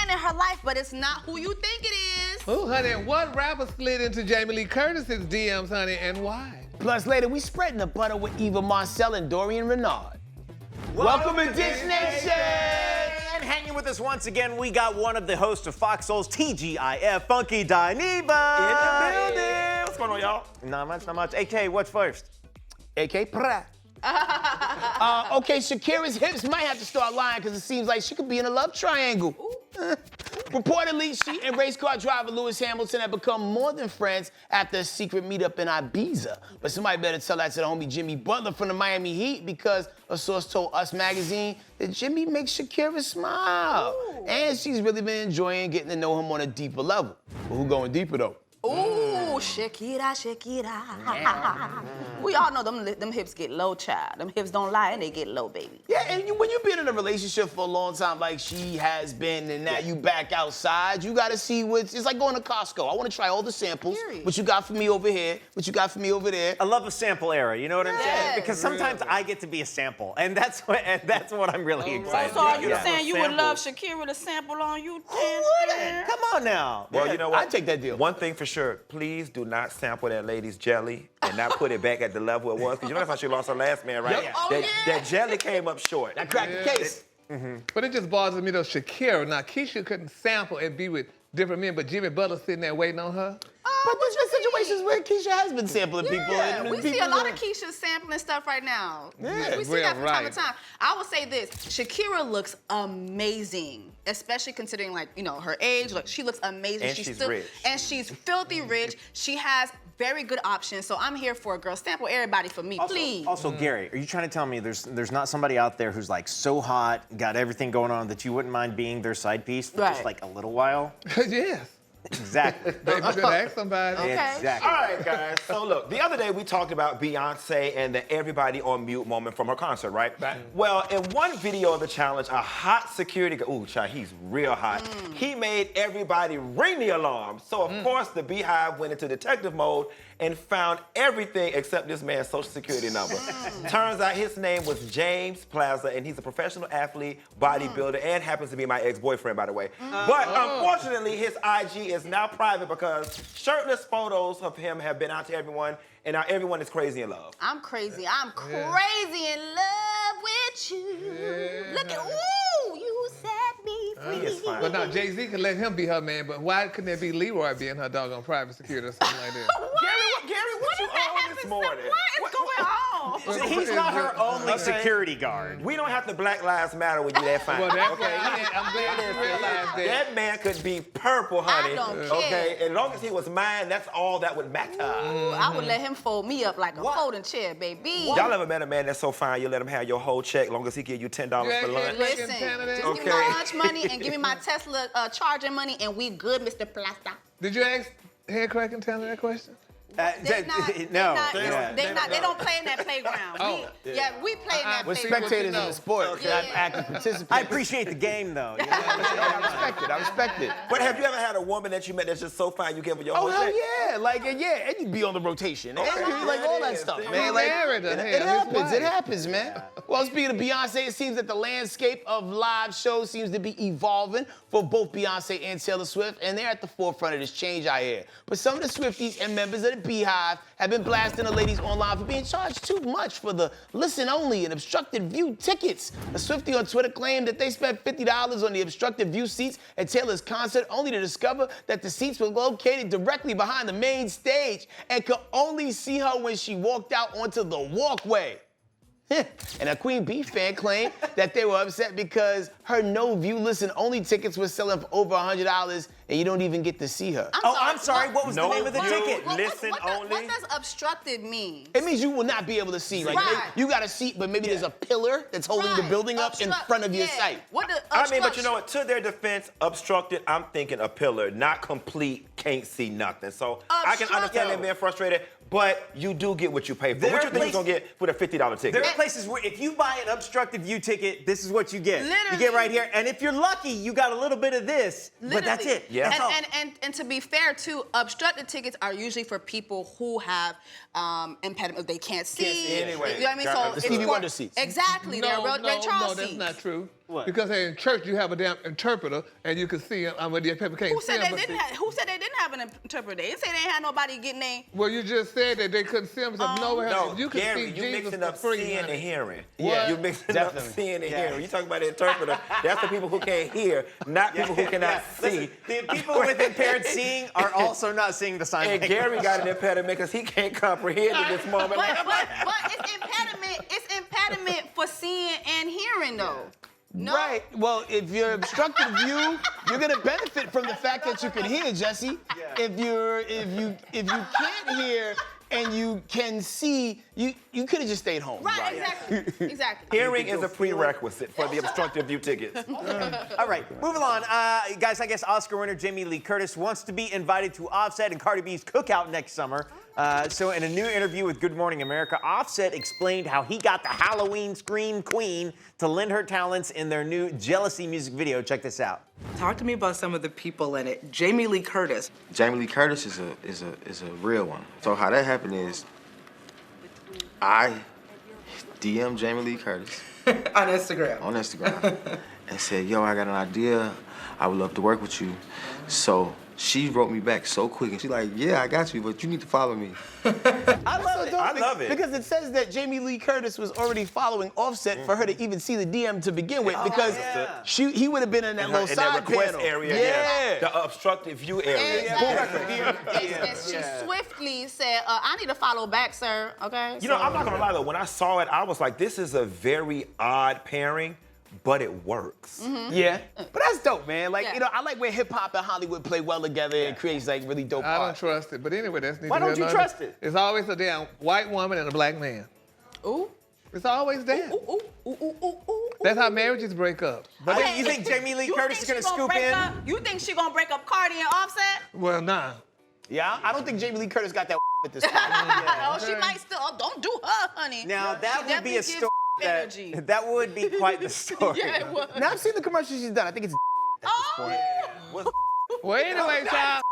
man in her life, but it's not who you think it is. Oh, honey, what rapper slid into Jamie Lee Curtis's DMs, honey, and why? Plus, later, we spreading the butter with Eva, Marcille, and Dorion Renaud. Welcome to Dish Nation! And hanging with us once again, we got one of the hosts of Fox Soul's TGIF, Funky Dineva. In the building! What's going on, y'all? Not much, not much. AK, what's first? AK, pra. Okay, Shakira's hips might have to start lying because it seems like she could be in a love triangle. Reportedly, she and race car driver Lewis Hamilton have become more than friends after a secret meetup in Ibiza. But somebody better tell that to the homie Jimmy Butler from the Miami Heat because a source told Us Magazine that Jimmy makes Shakira smile. Ooh. And she's really been enjoying getting to know him on a deeper level. But who going deeper, though? Ooh, Shakira, Shakira. We all know them hips get low, child. Them hips don't lie and they get low, baby. Yeah, and when you've been in a relationship for a long time like she has been and now you back outside, you gotta see what's, it's like going to Costco. I wanna try all the samples. Period. What you got for me over here, what you got for me over there. I love a sample era, you know what I'm saying? Because sometimes I get to be a sample, and that's what I'm really excited about. So are you yeah. saying you would love Shakira to sample on you? Come on now. Well, you know what? I'd take that deal. One thing for sure, please do not sample that lady's jelly and not put it back at the level it was, because you know that's how she lost her last man, right? Yep. Oh, That jelly came up short. That cracked the case. But it just bothers me though, Shakira. Now, Keisha couldn't sample and be with different men, but Jimmy Butler sitting there waiting on her. But there's been situations where Keisha has been sampling people. And we see a lot of Keisha sampling stuff right now. Yeah, we see that from time to time. I will say this, Shakira looks amazing, especially considering like, you know, her age. Like, she looks amazing. And she's rich. And she's filthy rich. She has very good options, so I'm here for a girl. Sample everybody for me, please. Also, Gary, are you trying to tell me there's not somebody out there who's like so hot, got everything going on that you wouldn't mind being their side piece for just like a little while? Yes. Exactly. Baby, you better ask somebody. Okay. Exactly. All right, guys. So look, the other day we talked about Beyonce and the everybody on mute moment from her concert, right? Well, in one video of the challenge, a hot security guard, ooh, child, he's real hot. He made everybody ring the alarm. So of course the Beehive went into detective mode and found everything except this man's social security number. Turns out his name was James Plaza, and he's a professional athlete, bodybuilder, and happens to be my ex-boyfriend, by the way. But unfortunately, his IG is now private because shirtless photos of him have been out to everyone, and now everyone is crazy in love. I'm crazy. I'm crazy in love with you. Look at, ooh, you set me free. He is fine. But now Jay-Z can let him be her man, but why couldn't it be Leroy being her doggone private security or something like that? Gary, what you on this morning? What is going on? He's not her only security guard. We don't have to Black Lives Matter when you that fine. Well, that's I'm glad you realized that. That man could be purple, honey. I don't care. Okay, as long as he was mine, that's all that would matter. I would let him fold me up like a folding chair, baby. Y'all ever met a man that's so fine you let him have your whole check long as he give you $10 for lunch? Listen, just give me my lunch money and give me my Tesla charging money and we good, Mr. Plaster. Did you ask Head Cracking Tanner that question? They don't play in that playground. We play in that We're playground. spectators in the sport, not active participants. I appreciate the game, though. You know? I respect it. But have you ever had a woman that you met that's just so fine you give her your whole Oh, hell check? yeah. And you'd be on the rotation. And like all that stuff, man. Like, it happens, man. Well, speaking of Beyonce, it seems that the landscape of live shows seems to be evolving for both Beyonce and Taylor Swift, and they're at the forefront of this change, I hear. But some of the Swifties and members of the Beehive have been blasting the ladies online for being charged too much for the listen-only and obstructed view tickets. A Swiftie on Twitter claimed that they spent $50 on the obstructed view seats at Taylor's concert only to discover that the seats were located directly behind the main stage and could only see her when she walked out onto the walkway. And a Queen Bee fan claimed that they were upset because her no-view listen-only tickets were selling for over $100 and you don't even get to see her. I'm sorry. What was the name of the ticket? Listen only. What does obstructed mean? It means you will not be able to see. Like you got a seat, but maybe there's a pillar that's holding the building up in front of your sight. I mean, but you know what? To their defense, obstructed, I'm thinking a pillar, not complete, can't see nothing. So I can understand them being frustrated, but you do get what you pay for. What you think you're gonna get with a $50 ticket? There are places where if you buy an obstructive view ticket, this is what you get. Literally. You get right here, and if you're lucky, you got a little bit of this, but that's it. Yeah. That's all. And to be fair too, obstructed tickets are usually for people who have impediments. They can't see. Anyway. You know what I mean? So The Stevie Wonder seats. Exactly. They're Ray Charles that's seats. not true. What? Because in church you have a damn interpreter and you can see them. When the people can't Who see said them. they didn't have? Who said they didn't have an interpreter? They didn't say they ain't had nobody getting they. Well, you just said that they couldn't see them. So No, you can Gary, see you Jesus mixing for up free. seeing honey. and hearing. Yeah, You mixing definitely. up seeing and hearing. You talking about the interpreter? That's for people who can't hear, not people who cannot see. Listen, the people with impaired seeing are also not seeing the sign. And Gary got an impediment because he can't comprehend at this moment. But it's impediment for seeing and hearing though. No. Right. Well, if you're obstructed view, you're gonna benefit from the fact that you can hear, Jesse. If you can't hear and you can see, you could have just stayed home. Right. Exactly. Hearing is a prerequisite for the obstructive view tickets. All right, moving on. Guys, I guess Oscar winner Jamie Lee Curtis wants to be invited to Offset and Cardi B's cookout next summer. So in a new interview with Good Morning America, Offset explained how he got the Halloween Scream Queen to lend her talents in their new Jealousy music video. Check this out. Talk to me about some of the people in it. Jamie Lee Curtis. Jamie Lee Curtis is a real one. So how that happened is I DM Jamie Lee Curtis On Instagram. on Instagram and said, yo, I got an idea. I would love to work with you. So she wrote me back so quick and she's like, yeah, I got you, but you need to follow me. I love it. I love it. Because it says that Jamie Lee Curtis was already following Offset for her to even see the DM to begin with. Because he would have been in that little In side that request panel. area, the obstructive view area. And she swiftly said, I need to follow back, sir. Okay. You know, I'm not gonna lie though, when I saw it, I was like, this is a very odd pairing, but it works. Yeah. But that's dope, man. Like, Yeah. you know, I like where hip hop and Hollywood play well together and creates like really dope I don't art. trust it. But anyway, that's neither Why don't here you nor trust there. it? It's always a damn white woman and a black man. Ooh. It's always that. Ooh. That's how marriages break up. But you think Jamie Lee Curtis is gonna scoop in? You think she gonna break up Cardi and Offset? Well, nah. Yeah, I don't think Jamie Lee Curtis got that at this time. Oh, she might still. Oh, don't do her, honey. Now that She would be a definitely gives story. energy. That would be quite the story. Yeah, it was. Now I've seen the commercials she's done. I think it's Well, anyway, child.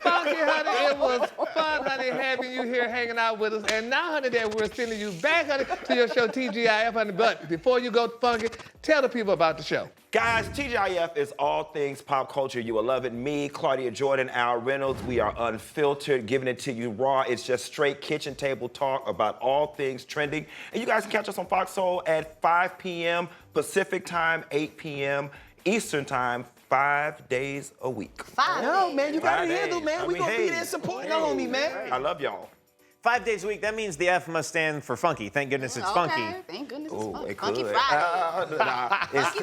Funky, honey, it was fun, honey, having you here hanging out with us. And now, honey, that we're sending you back, honey, to your show, TGIF, honey. But before you go, Funky, tell the people about the show. Guys, TGIF is all things pop culture. You will love it. Me, Claudia Jordan, Al Reynolds, we are unfiltered, giving it to you raw. It's just straight kitchen table talk about all things trending. And you guys can catch us on Fox Soul at 5 p.m. Pacific time, 8 p.m. Eastern time, 5 days a week. No, man, you got 5 it handled, days. man. I We mean, gonna be hey. there supporting the homie, man. I love y'all. 5 days a week. That means the F must stand for funky. Thank goodness it's funky. Okay, thank goodness it's Ooh, fun. it Funky could. Friday.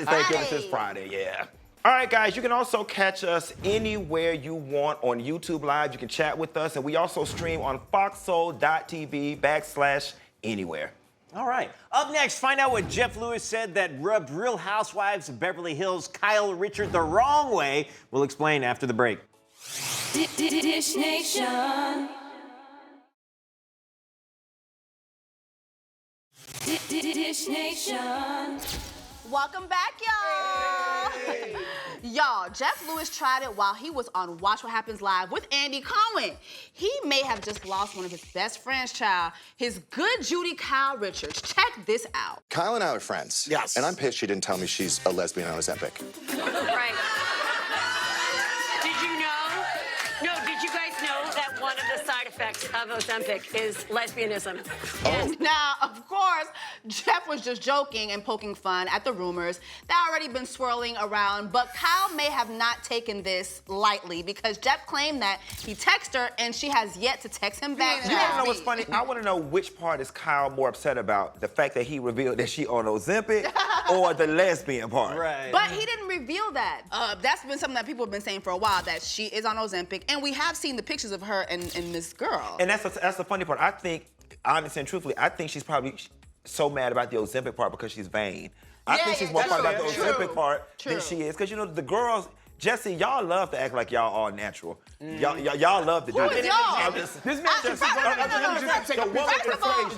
Thank goodness it's Friday, yeah. All right, guys, you can also catch us anywhere you want on YouTube Live. You can chat with us, and we also stream on foxsoul.tv/anywhere. All right. Up next, find out what Jeff Lewis said that rubbed Real Housewives of Beverly Hills Kyle Richard the wrong way. We'll explain after the break. Dish Nation. Dish Nation. Welcome back, y'all. Y'all, Jeff Lewis tried it while he was on Watch What Happens Live with Andy Cohen. He may have just lost one of his best friends, child, his good Judy Kyle Richards. Check this out. Kyle and I are friends. Yes. And I'm pissed she didn't tell me she's a lesbian on Ozempic. Right. Did you know? No, did you guys know that one of the side effects of Ozempic is lesbianism? And now, of course, Jeff was just joking and poking fun at the rumors that already been swirling around, but Kyle may have not taken this lightly because Jeff claimed that he texted her and she has yet to text him back. You wanna know what's funny? I wanna know which part is Kyle more upset about, the fact that he revealed that she on Ozempic or the lesbian part? Right. But he didn't reveal that. That's been something that people have been saying for a while, that she is on Ozempic, and we have seen the pictures of her and this girl. And that's the funny part. I think, honestly and truthfully, I think she's probably so mad about the Ozempic part because she's vain. I think she's more that's part about the true. Ozempic part True. than she is. Because, you know, the girls, Jesse, y'all love to act like y'all all natural. Y'all love to do Who that. is y'all? This man just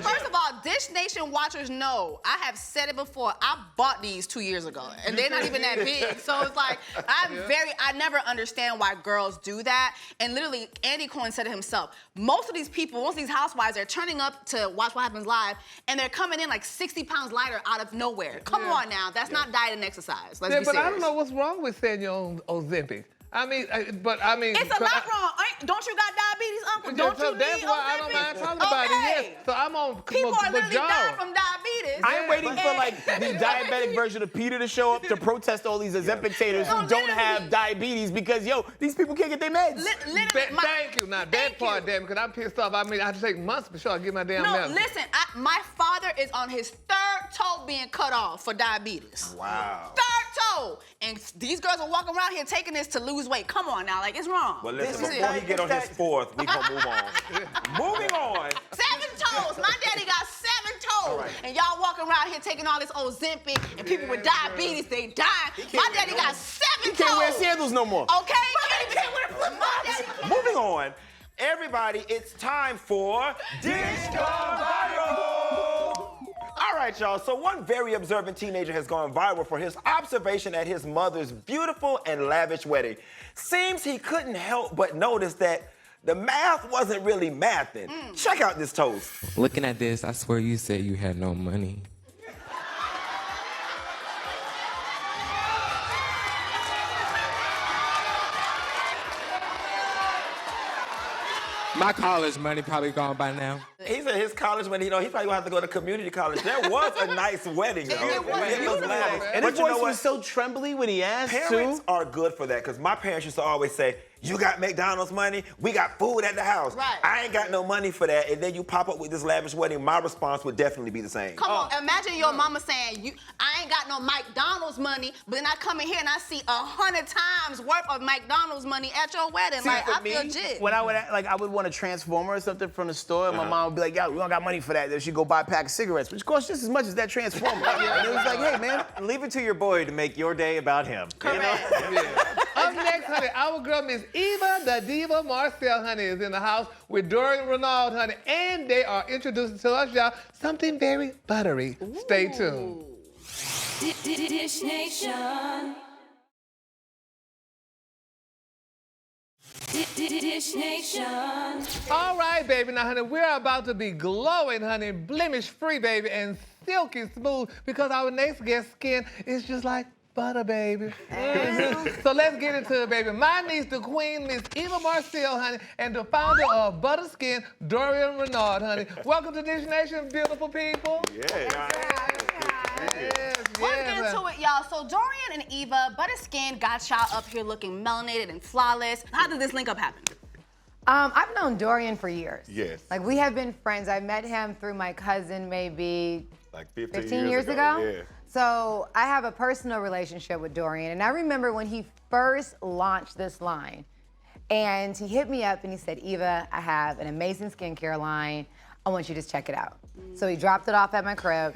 First of all, Dish Nation watchers know I have said it before. I bought these 2 years ago, and they're not even that big. So it's like I never understand why girls do that. And literally, Andy Cohen said it himself. Most of these housewives are turning up to watch What Happens Live, and they're coming in like 60 pounds lighter out of nowhere. Come on now, that's not diet and exercise. Let's be serious. I don't know what's wrong with saying your own Ozempic. It's a lot wrong. Don't you got diabetes, Uncle? Don't you that's need why I don't mind talking about it. Yes. So I'm on. People are literally dying from diabetes. I'm waiting for like the diabetic version of Peter to show up to protest all these Ozempic-taters who don't have diabetes because these people can't get their meds. Thank you. Now that part, damn, because I'm pissed off. I mean, I have to take months before I get my damn medicine. Listen, my father is on his third toe being cut off for diabetes. Wow. Third toe. And these girls are walking around here taking this to lose weight. Come on now, like it's wrong. Well, listen, before he get on his fourth, we gonna move on. Moving on. 7 toes. My daddy got 7 toes. Right. And y'all walking around here taking all this Ozempic and people with diabetes, they die. My daddy got 7 toes. He can't wear sandals no more. Okay? He can't wear flip-flops. Moving on. Everybody, it's time for Dish Gone Viral! All right, y'all, so one very observant teenager has gone viral for his observation at his mother's beautiful and lavish wedding. Seems he couldn't help but notice that the math wasn't really mathing. Check out this toast. Looking at this, I swear you said you had no money. My college money probably gone by now. He said his college money, he's probably gonna have to go to community college. There was a nice wedding, though. It was lavish. And his voice was so trembly when he asked, Parents are good for that, because my parents used to always say, you got McDonald's money, we got food at the house. Right. I ain't got no money for that, and then you pop up with this lavish wedding, my response would definitely be the same. Come on, imagine your mama saying, I ain't got no McDonald's money, but then I come in here and I see 100 times worth of McDonald's money at your wedding. See, like, for I feel jit. when I would want a transformer or something from the store, and my mom would be like, yo, we don't got money for that. Then she'd go buy a pack of cigarettes, which costs just as much as that transformer. And it was like, hey, man. Leave it to your boy to make your day about him. Correct. Up next, honey, our girl, Miss Eva, the Diva Marcille, honey, is in the house with Dorion and Renaud, honey, and they are introducing to us, y'all, something very buttery. Ooh. Stay tuned. Dish Nation. Dish Nation. All right, baby. Now, honey, we're about to be glowing, honey, blemish-free, baby, and silky smooth because our next guest's skin is just like butter, baby. So let's get into it, baby. My niece, the queen, Miss Eva Marcille, honey, and the founder of Butter Skin, Dorion Renaud, honey. Welcome to Dish Nation, beautiful people. Let's get into it, y'all. So Dorion and Eva, Butter Skin got y'all up here looking melanated and flawless. How did this link up happen? I've known Dorion for years. Yes. Like, we have been friends. I met him through my cousin maybe like 15 years ago. Yeah. So I have a personal relationship with Dorion. And I remember when he first launched this line, and he hit me up and he said, Eva, I have an amazing skincare line. I want you to check it out. So he dropped it off at my crib.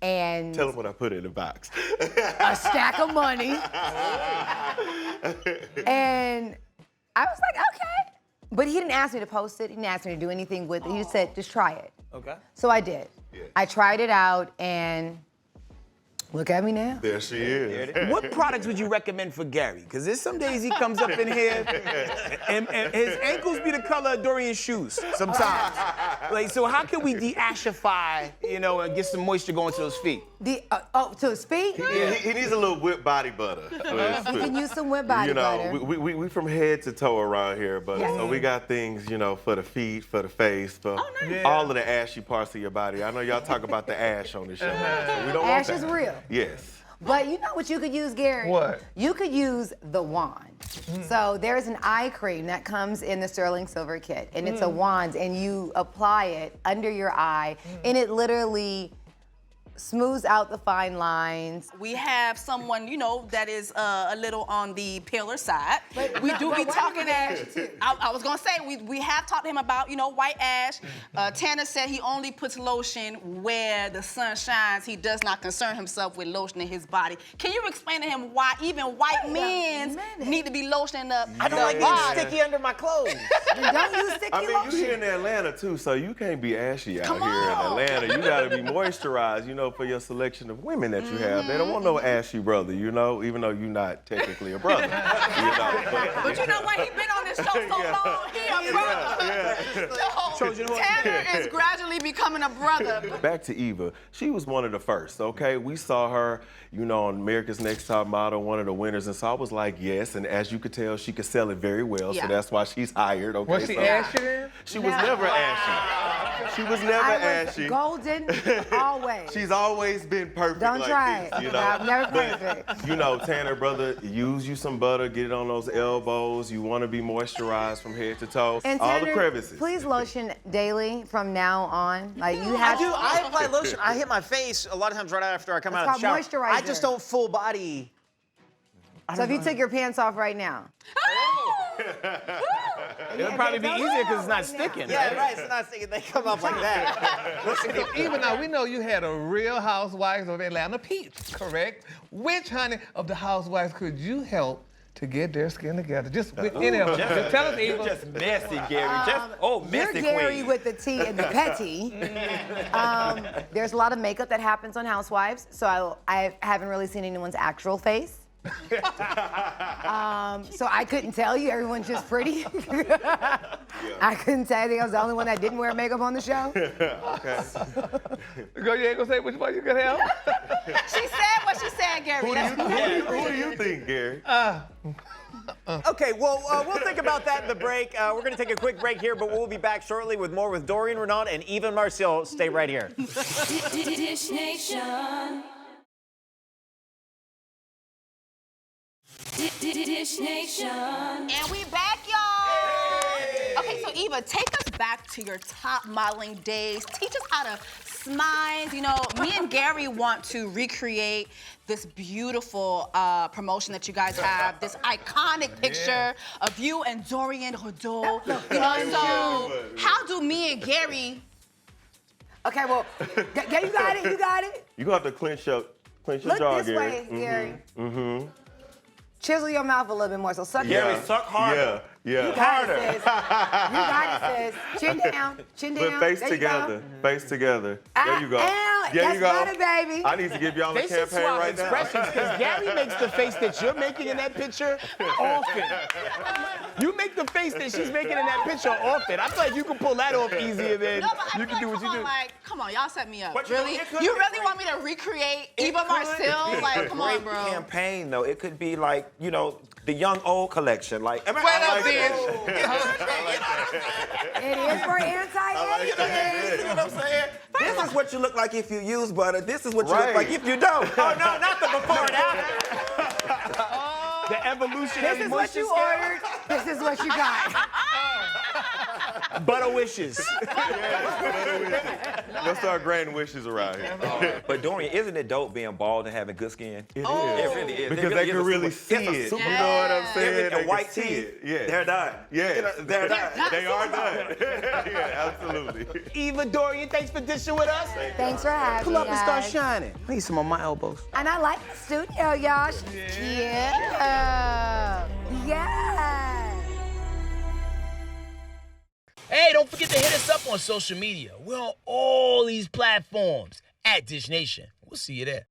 And tell him what I put in the box. A stack of money. And I was like, okay. But he didn't ask me to post it. He didn't ask me to do anything with it. He just said, just try it. Okay. So I did. Yeah. I tried it out, and look at me now. There she is. What products would you recommend for Gary? Because there's some days he comes up in here and his ankles be the color of Dorion's shoes sometimes. Like, so how can we de-ashify, and get some moisture going to those feet? To his feet? Yeah. He needs a little whipped body butter. You can use some whipped body butter. We from head to toe around here, but so we got things, for the feet, for the face, for all of the ashy parts of your body. I know y'all talk about the ash on the show. So we don't Ash want that. is real. Yes. But you know what you could use, Gary? What? You could use the wand. So there's an eye cream that comes in the sterling silver kit, and it's a wand, and you apply it under your eye, and it literally smooths out the fine lines. We have someone, you know, that is a little on the paler side. We do be talking ash. I was gonna say, we have talked to him about, you know, white ash. Tanner said he only puts lotion where the sun shines. He does not concern himself with lotion in his body. Can you explain to him why even white men need to be lotioning up? I don't like getting sticky under my clothes. Don't use sticky I mean, lotion. you here in Atlanta too, so you can't be ashy out Come here in on. Atlanta. You gotta be moisturized, you know, for your selection of women that you have. They don't want no ashy brother, you know, even though you're not technically a brother. But you know what? He been on this show so long, he a brother. So Tanner is gradually becoming a brother. Back to Eva. She was one of the first, okay? We saw her, you know, on America's Next Top Model, one of the winners, and so I was like, yes, and as you could tell, she could sell it very well, so that's why she's hired, okay? Was she ashy then? She was never ashy. She was never ashy. Golden, always. She's always been perfect. Don't like try this, it. you know? I'm never But, perfect. you know, Tanner, brother, use you some butter, get it on those elbows. You want to be moisturized from head to toe. And all Tanner, the crevices. please lotion daily from now on. Like you have. I apply lotion. I hit my face a lot of times right after I come out of the shower. It's called moisturizer. I just don't full body. So if you took your pants off right now. It'll probably be easier because it's not sticking. Yeah, right. It's not sticking. They come up like that. So even now, we know you had a Real Housewives of Atlanta peach, correct? Which, honey, of the housewives could you help to get their skin together? Just with any of them. Just tell us, Eva. Just messy, Gary. You're Gary with the T and the petty. There's a lot of makeup that happens on Housewives, so I haven't really seen anyone's actual face. So I couldn't tell you. Everyone's just pretty. I couldn't tell you. I think I was the only one that didn't wear makeup on the show. Okay. Girl, you ain't gonna say which one you could help? She said what she said, Gary. Who do you think, Gary? Okay, well, we'll think about that in the break. We're going to take a quick break here, but we'll be back shortly with more with Dorion, Renaud, and even Marcille. Stay right here. Dish Nation. Dish Nation. And we back, y'all. Okay, so Eva, take us back to your top modeling days. Teach us how to smile. You know, me and Gary want to recreate this beautiful promotion that you guys have, this iconic picture of you and Dorion Renaud. You know, so how do me and Gary? Okay, well, you got it. You got it. You gonna have to clench your Look jaw, this Gary. way, Gary. Mm-hmm. Chisel your mouth a little bit more. So suck Gary, it. suck harder. Yeah. You got it, sis. You got it, sis. Chin down. Chin down. But face There you together. go. Face together. There you go. Ow, There that's you go. butter, baby. I need to give y'all a They should campaign swap right now. expressions because Gary makes the face that you're making in that picture often. You make the face that she's making in that picture often. I feel like you can pull that off easier than No, but you can do what you do. Like, come on, y'all set me up. But you Really? know, it could You be really great. want me to recreate Eva Marcille? Like, come on, bro. Campaign though, it could be like, you know, the young old collection. Like, What up, bitch? It is for anti-aging. You know what I'm saying? this is what you look like if you use butter. This is what you Right. look like if you don't. Oh, no, not the before and after. The evolutionary This is what you ordered. This is what you got. Butter wishes. Let's start granting wishes around here. But Dorian, isn't it dope being bald and having good skin? It is. It really is. Because It they really can is a really super- see it's a it. super- You know what I'm saying? And They can white see teeth, it. Yeah. they're done. Yes, They're done. They are done. Yeah, absolutely. Eva, Dorian, thanks for dishing with us. Thanks for having Pull me, up and start guys. shining. I need some on my elbows. And I like the studio, y'all. Yeah. Yeah. Hey, don't forget to hit us up on social media. We're on all these platforms at Dish Nation. We'll see you there.